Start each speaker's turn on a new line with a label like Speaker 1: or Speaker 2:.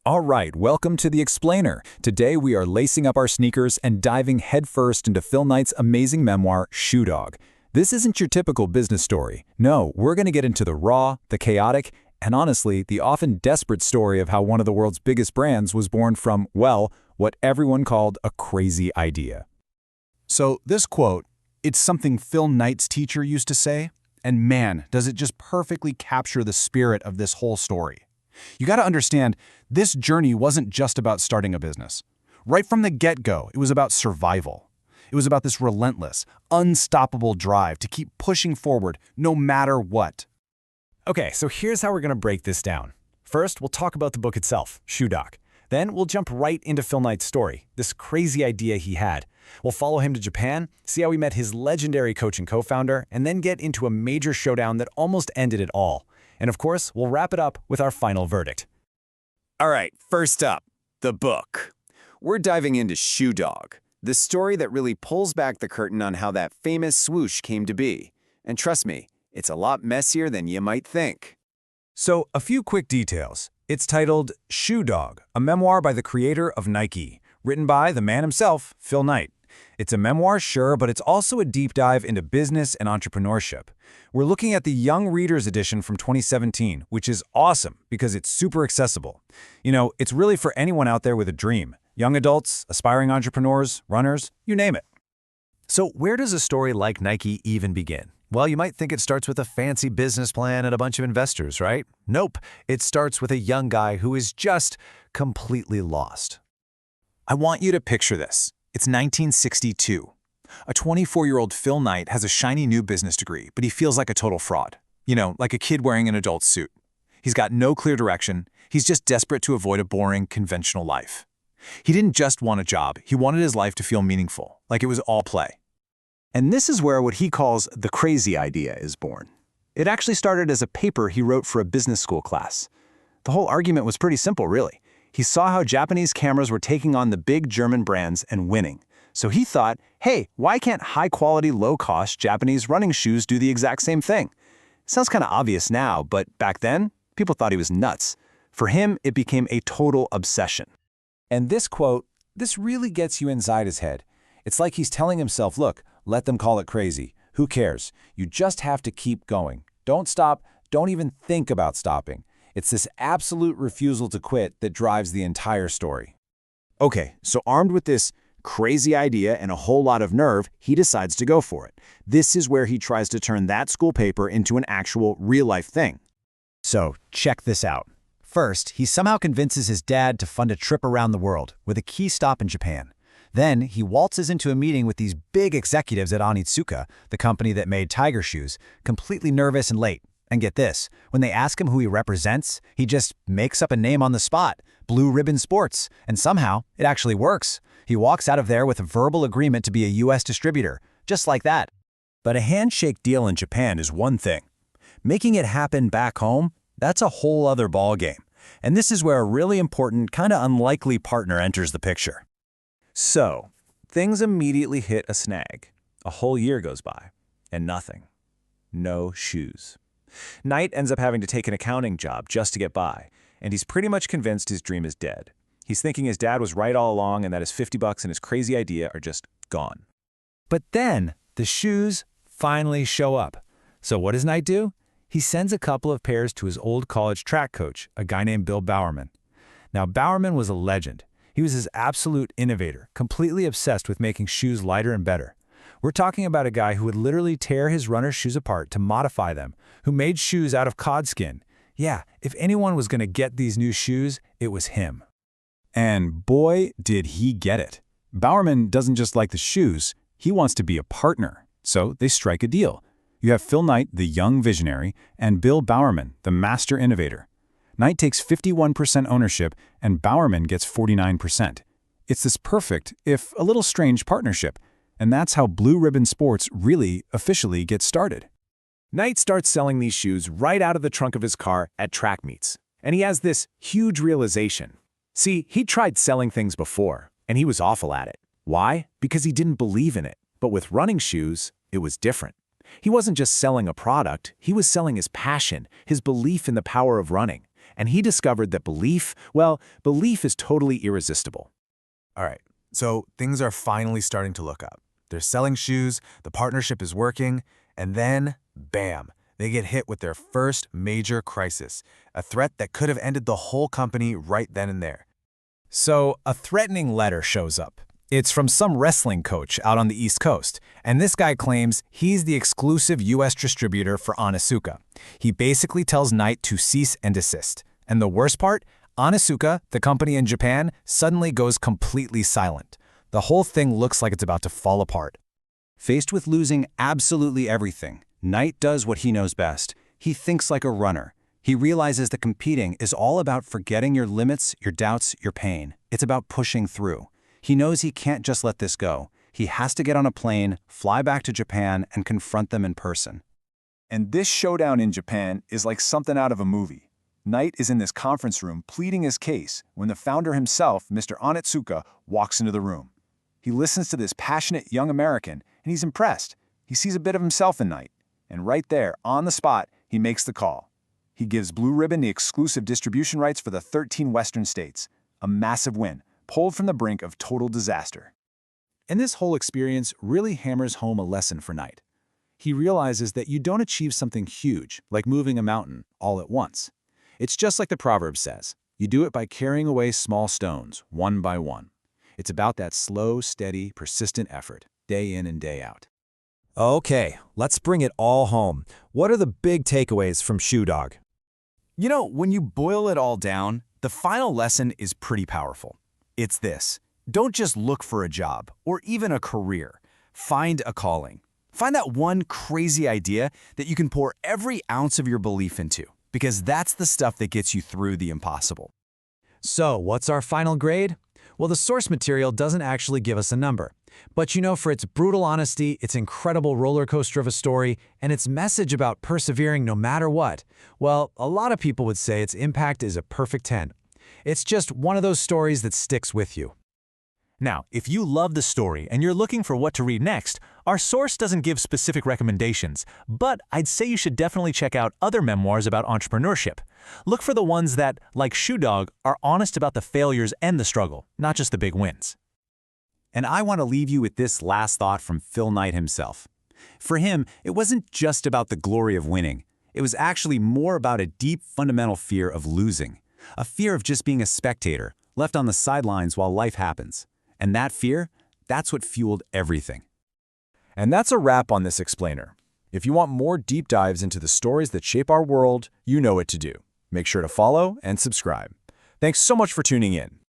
Speaker 1: All right, welcome to The Explainer. Today we are lacing up our sneakers and diving headfirst into Phil Knight's amazing memoir, Shoe Dog. This isn't your typical business story. No, we're going to get into the raw, the chaotic, and honestly, the often desperate story of how one of the world's biggest brands was born from, well, what everyone called a crazy idea.
Speaker 2: So this quote, it's something Phil Knight's teacher used to say, and man, does it just perfectly capture the spirit of this whole story. You got to understand, this journey wasn't just about starting a business. Right from the get-go, it was about survival. It was about this relentless, unstoppable drive to keep pushing forward no matter what.
Speaker 3: Okay, so here's how we're going to break this down. First, we'll talk about the book itself, Shoe Dog. Then we'll jump right into Phil Knight's story, this crazy idea he had. We'll follow him to Japan, see how he met his legendary coach and co-founder, and then get into a major showdown that almost ended it all. And of course, we'll wrap it up with our final verdict.
Speaker 4: All right, first up, the book. We're diving into Shoe Dog, the story that really pulls back the curtain on how that famous swoosh came to be. And trust me, it's a lot messier than you might think.
Speaker 1: So, a few quick details. It's titled Shoe Dog, a memoir by the creator of Nike, written by the man himself, Phil Knight. It's a memoir, sure, but it's also a deep dive into business and entrepreneurship. We're looking at the Young Readers edition from 2017, which is awesome because it's super accessible. You know, it's really for anyone out there with a dream. Young adults, aspiring entrepreneurs, runners, you name it.
Speaker 3: So where does a story like Nike even begin? Well, you might think it starts with a fancy business plan and a bunch of investors, right? Nope, it starts with a young guy who is just completely lost.
Speaker 1: I want you to picture this. It's 1962. A 24-year-old Phil Knight has a shiny new business degree, but he feels like a total fraud. You know, like a kid wearing an adult suit. He's got no clear direction. He's just desperate to avoid a boring, conventional life. He didn't just want a job. He wanted his life to feel meaningful, like it was all play.
Speaker 5: And this is where what he calls the crazy idea is born. It actually started as a paper he wrote for a business school class. The whole argument was pretty simple, really. He saw how Japanese cameras were taking on the big German brands and winning. So he thought, hey, why can't high-quality, low-cost Japanese running shoes do the exact same thing? Sounds kind of obvious now, but back then, people thought he was nuts. For him, it became a total obsession.
Speaker 1: And this quote, this really gets you inside his head. It's like he's telling himself, look, let them call it crazy. Who cares? You just have to keep going. Don't stop. Don't even think about stopping. It's this absolute refusal to quit that drives the entire story.
Speaker 5: Okay, so armed with this crazy idea and a whole lot of nerve, he decides to go for it. This is where he tries to turn that school paper into an actual real-life thing.
Speaker 3: So check this out. First, he somehow convinces his dad to fund a trip around the world with a key stop in Japan. Then he waltzes into a meeting with these big executives at Onitsuka, the company that made Tiger shoes, completely nervous and late. And get this, when they ask him who he represents, he just makes up a name on the spot, Blue Ribbon Sports, and somehow it actually works. He walks out of there with a verbal agreement to be a U.S. distributor, just like that.
Speaker 1: But a handshake deal in Japan is one thing. Making it happen back home, that's a whole other ballgame. And this is where a really important, kind of unlikely partner enters the picture. So, things immediately hit a snag. A whole year goes by, and nothing. No shoes. Knight ends up having to take an accounting job just to get by, and he's pretty much convinced his dream is dead. He's thinking his dad was right all along and that his $50 and his crazy idea are just gone.
Speaker 3: But then the shoes finally show up. So what does Knight do? He sends a couple of pairs to his old college track coach, a guy named Bill Bowerman. Now, Bowerman was a legend. He was his absolute innovator, completely obsessed with making shoes lighter and better. We're talking about a guy who would literally tear his runner's shoes apart to modify them, who made shoes out of cod skin. Yeah, if anyone was going to get these new shoes, it was him.
Speaker 1: And boy, did he get it. Bowerman doesn't just like the shoes, he wants to be a partner. So they strike a deal. You have Phil Knight, the young visionary, and Bill Bowerman, the master innovator. Knight takes 51% ownership, and Bowerman gets 49%. It's this perfect, if a little strange, partnership. And that's how Blue Ribbon Sports really, officially gets started.
Speaker 3: Knight starts selling these shoes right out of the trunk of his car at track meets. And he has this huge realization. See, he tried selling things before, and he was awful at it. Why? Because he didn't believe in it. But with running shoes, it was different. He wasn't just selling a product, he was selling his passion, his belief in the power of running.
Speaker 2: And he discovered that belief is totally irresistible.
Speaker 6: All right, so things are finally starting to look up. They're selling shoes, the partnership is working, and then, bam, they get hit with their first major crisis, a threat that could have ended the whole company right then and there.
Speaker 3: So, a threatening letter shows up. It's from some wrestling coach out on the East Coast, and this guy claims he's the exclusive U.S. distributor for Onitsuka. He basically tells Knight to cease and desist. And the worst part? Onitsuka, the company in Japan, suddenly goes completely silent. The whole thing looks like it's about to fall apart.
Speaker 1: Faced with losing absolutely everything, Knight does what he knows best. He thinks like a runner. He realizes that competing is all about forgetting your limits, your doubts, your pain. It's about pushing through. He knows he can't just let this go. He has to get on a plane, fly back to Japan, and confront them in person.
Speaker 2: And this showdown in Japan is like something out of a movie. Knight is in this conference room pleading his case when the founder himself, Mr. Onitsuka, walks into the room. He listens to this passionate young American, and he's impressed. He sees a bit of himself in Knight. And right there, on the spot, he makes the call. He gives Blue Ribbon the exclusive distribution rights for the 13 Western states. A massive win, pulled from the brink of total disaster. And this whole experience really hammers home a lesson for Knight. He realizes that you don't achieve something huge, like moving a mountain, all at once. It's just like the proverb says, you do it by carrying away small stones, one by one. It's about that slow, steady, persistent effort, day in and day out.
Speaker 3: Okay, let's bring it all home. What are the big takeaways from Shoe Dog?
Speaker 6: You know, when you boil it all down, the final lesson is pretty powerful. It's this: don't just look for a job or even a career. Find a calling. Find that one crazy idea that you can pour every ounce of your belief into, because that's the stuff that gets you through the impossible.
Speaker 3: So, what's our final grade? Well, the source material doesn't actually give us a number. But for its brutal honesty, its incredible roller coaster of a story, and its message about persevering no matter what, well, a lot of people would say its impact is a perfect 10. It's just one of those stories that sticks with you.
Speaker 7: Now, if you love the story and you're looking for what to read next, our source doesn't give specific recommendations, but I'd say you should definitely check out other memoirs about entrepreneurship. Look for the ones that, like Shoe Dog, are honest about the failures and the struggle, not just the big wins.
Speaker 1: And I want to leave you with this last thought from Phil Knight himself. For him, it wasn't just about the glory of winning. It was actually more about a deep, fundamental fear of losing. A fear of just being a spectator, left on the sidelines while life happens. And that fear, that's what fueled everything.
Speaker 2: And that's a wrap on this explainer. If you want more deep dives into the stories that shape our world, you know what to do. Make sure to follow and subscribe. Thanks so much for tuning in.